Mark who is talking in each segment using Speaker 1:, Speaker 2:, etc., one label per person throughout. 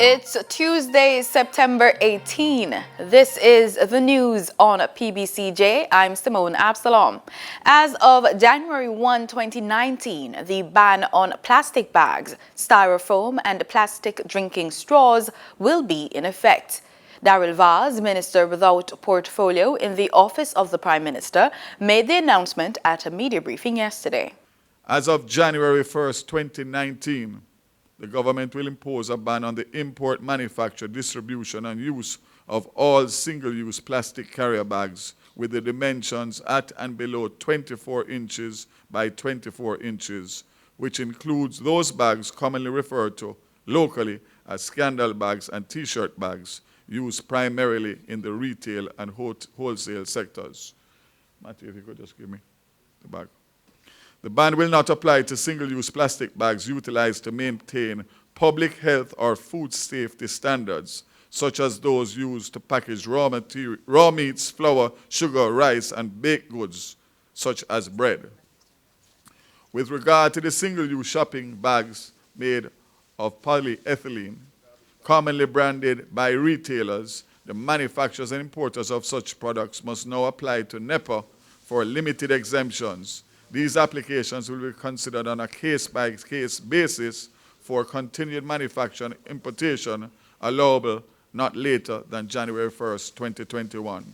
Speaker 1: It's Tuesday, September 18. This is the news on PBCJ. I'm Simone Absalom. As of January 1, 2019, the ban on plastic bags, styrofoam, and plastic drinking straws will be in effect. Daryl Vaz, Minister without portfolio in the Office of the Prime Minister, made the announcement at a media briefing yesterday.
Speaker 2: As of January 1st, 2019, the government will impose a ban on the import, manufacture, distribution, and use of all single-use plastic carrier bags with the dimensions at and below 24 inches by 24 inches, which includes those bags commonly referred to locally as scandal bags and T-shirt bags, used primarily in the retail and wholesale sectors. Matthew, if you could just give me the bag. The ban will not apply to single-use plastic bags utilized to maintain public health or food safety standards, such as those used to package raw meats, flour, sugar, rice, and baked goods, such as bread. With regard to the single-use shopping bags made of polyethylene, commonly branded by retailers, the manufacturers and importers of such products must now apply to NEPA for limited exemptions. These applications will be considered on a case-by-case basis for continued manufacture and importation allowable not later than January 1st, 2021.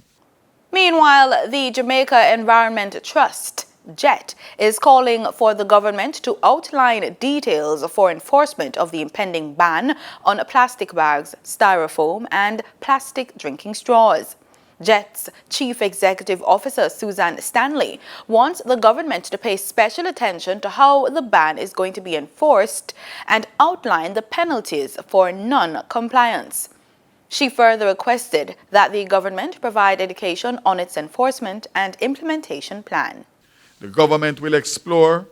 Speaker 1: Meanwhile, the Jamaica Environment Trust, JET, is calling for the government to outline details for enforcement of the impending ban on plastic bags, styrofoam, and plastic drinking straws. JET's Chief Executive Officer Susan Stanley wants the government to pay special attention to how the ban is going to be enforced and outline the penalties for non-compliance. She further requested that the government provide education on its enforcement and implementation plan.
Speaker 2: The government will explore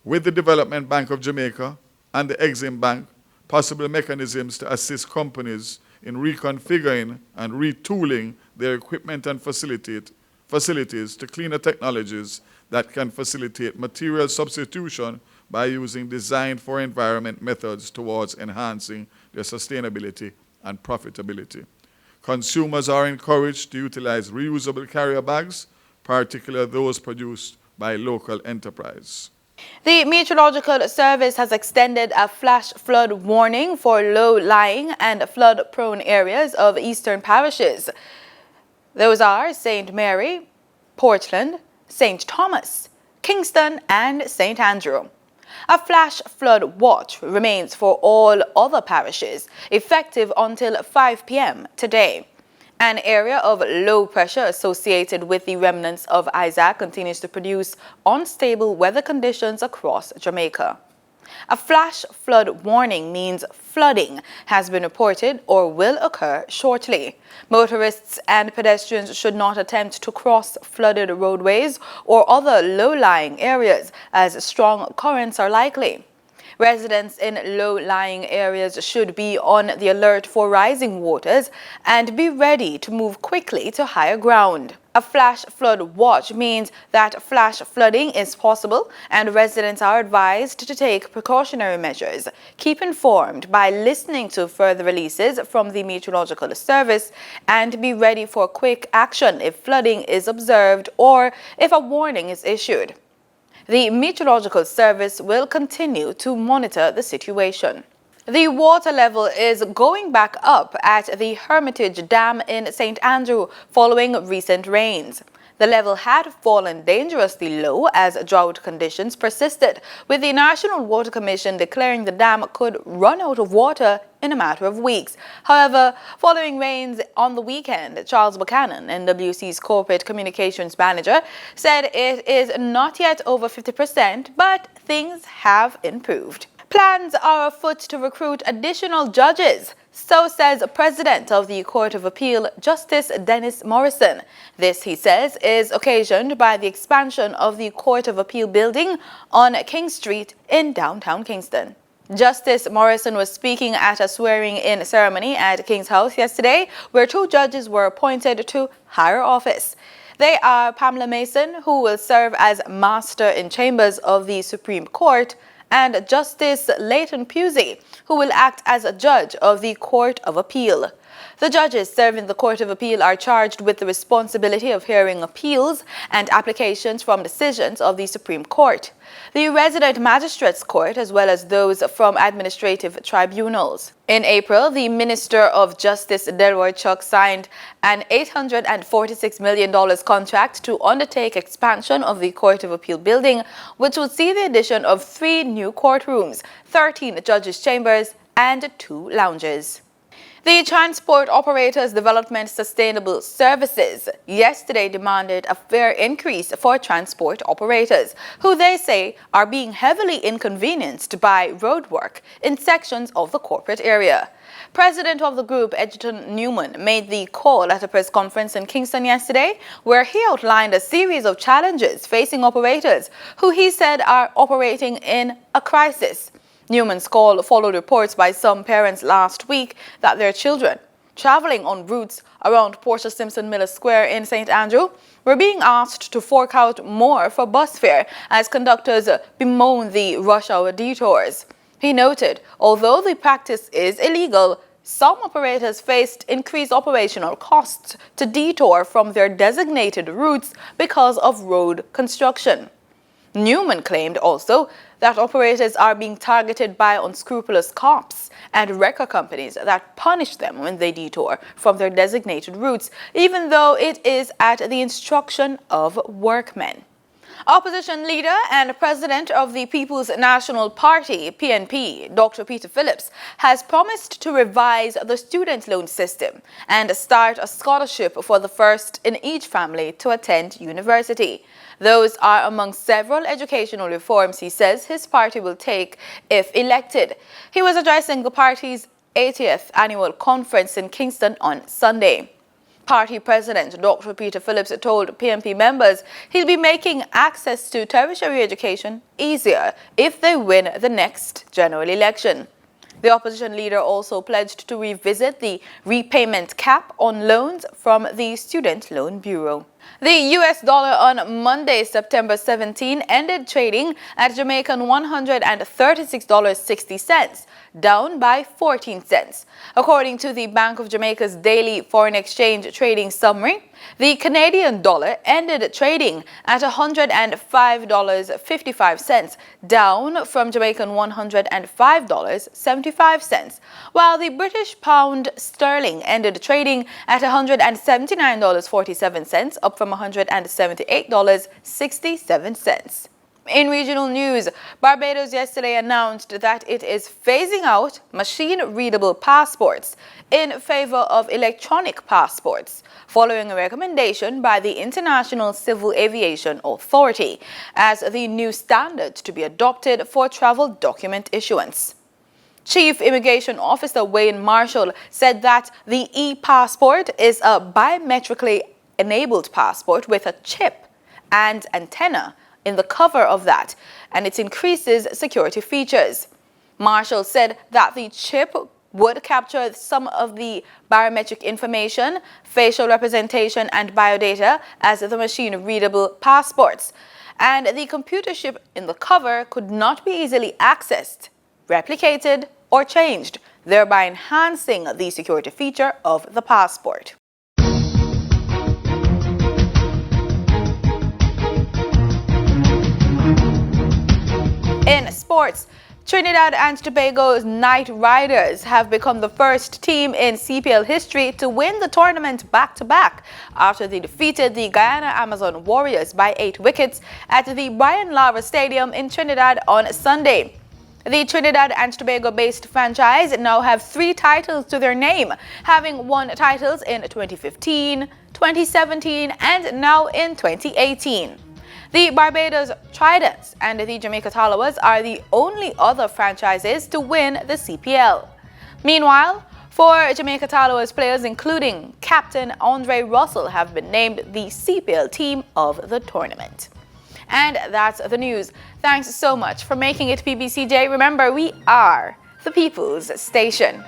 Speaker 2: with the Development Bank of Jamaica and the Exim Bank possible mechanisms to assist companies in reconfiguring and retooling their equipment and facilities to cleaner technologies that can facilitate material substitution by using design-for-environment methods towards enhancing their sustainability and profitability. Consumers are encouraged to utilize reusable carrier bags, particularly those produced by local enterprise.
Speaker 1: The Meteorological Service has extended a flash flood warning for low-lying and flood-prone areas of eastern parishes. Those are St. Mary, Portland, St. Thomas, Kingston, and St. Andrew. A flash flood watch remains for all other parishes, effective until 5 p.m. today. An area of low pressure associated with the remnants of Isaac continues to produce unstable weather conditions across Jamaica. A flash flood warning means flooding has been reported or will occur shortly. Motorists and pedestrians should not attempt to cross flooded roadways or other low-lying areas, as strong currents are likely. Residents in low-lying areas should be on the alert for rising waters and be ready to move quickly to higher ground. A flash flood watch means that flash flooding is possible and residents are advised to take precautionary measures. Keep informed by listening to further releases from the Meteorological Service and be ready for quick action if flooding is observed or if a warning is issued. The Meteorological Service will continue to monitor the situation. The water level is going back up at the Hermitage Dam in St. Andrew following recent rains. The level had fallen dangerously low as drought conditions persisted, with the National Water Commission declaring the dam could run out of water in a matter of weeks. However, following rains on the weekend, Charles Buchanan, NWC's corporate communications manager, said it is not yet over 50%, but things have improved. Plans are afoot to recruit additional judges. So says President of the Court of Appeal, Justice Dennis Morrison. This, he says, is occasioned by the expansion of the Court of Appeal building on King Street in downtown Kingston. Justice Morrison was speaking at a swearing-in ceremony at King's House yesterday, where 2 judges were appointed to higher office. They are Pamela Mason, who will serve as Master in Chambers of the Supreme Court, and Justice Leighton Pusey, who will act as a judge of the Court of Appeal. The judges serving the Court of Appeal are charged with the responsibility of hearing appeals and applications from decisions of the Supreme Court, the Resident Magistrates Court, as well as those from administrative tribunals. In April, the Minister of Justice, Delroy Chuck, signed an $846 million contract to undertake expansion of the Court of Appeal building, which would see the addition of 3 new courtrooms, 13 judges' chambers, and 2 lounges. The Transport Operators Development Sustainable Services yesterday demanded a fare increase for transport operators, who they say are being heavily inconvenienced by roadwork in sections of the corporate area. President of the group, Edgerton Newman, made the call at a press conference in Kingston yesterday, where he outlined a series of challenges facing operators, who he said are operating in a crisis. Newman's call followed reports by some parents last week that their children, traveling on routes around Portia Simpson Miller Square in St. Andrew, were being asked to fork out more for bus fare as conductors bemoan the rush hour detours. He noted, although the practice is illegal, some operators faced increased operational costs to detour from their designated routes because of road construction. Newman claimed also that operators are being targeted by unscrupulous cops and wrecker companies that punish them when they detour from their designated routes, even though it is at the instruction of workmen. Opposition leader and president of the People's National Party, PNP, Dr. Peter Phillips, has promised to revise the student loan system and start a scholarship for the first in each family to attend university. Those are among several educational reforms he says his party will take if elected. He was addressing the party's 80th annual conference in Kingston on Sunday. Party President Dr. Peter Phillips told PNP members he'll be making access to tertiary education easier if they win the next general election. The opposition leader also pledged to revisit the repayment cap on loans from the Student Loan Bureau. The US dollar on Monday, September 17, ended trading at Jamaican $136.60, down by 14 cents. According to the Bank of Jamaica's daily foreign exchange trading summary, the Canadian dollar ended trading at $105.55, down from Jamaican $105.75, while the British pound sterling ended trading at $179.47, up from $178.67. In regional news, Barbados yesterday announced that it is phasing out machine-readable passports in favor of electronic passports, following a recommendation by the International Civil Aviation Authority as the new standard to be adopted for travel document issuance. Chief Immigration Officer Wayne Marshall said that the e-passport is a biometrically enabled passport with a chip and antenna in the cover of that, and it increases security features. Marshall said that the chip would capture some of the biometric information, facial representation, and biodata as the machine-readable passports, and the computer chip in the cover could not be easily accessed, replicated, or changed, thereby enhancing the security feature of the passport. In sports, Trinidad and Tobago's Knight Riders have become the first team in CPL history to win the tournament back-to-back after they defeated the Guyana Amazon Warriors by 8 wickets at the Brian Lara Stadium in Trinidad on Sunday. The Trinidad and Tobago-based franchise now have 3 titles to their name, having won titles in 2015, 2017, and now in 2018. The Barbados Tridents and the Jamaica Talawas are the only other franchises to win the CPL. Meanwhile, 4 Jamaica Talawas players, including Captain Andre Russell, have been named the CPL team of the tournament. And that's the news. Thanks so much for making it PBCJ. Remember, we are the People's Station.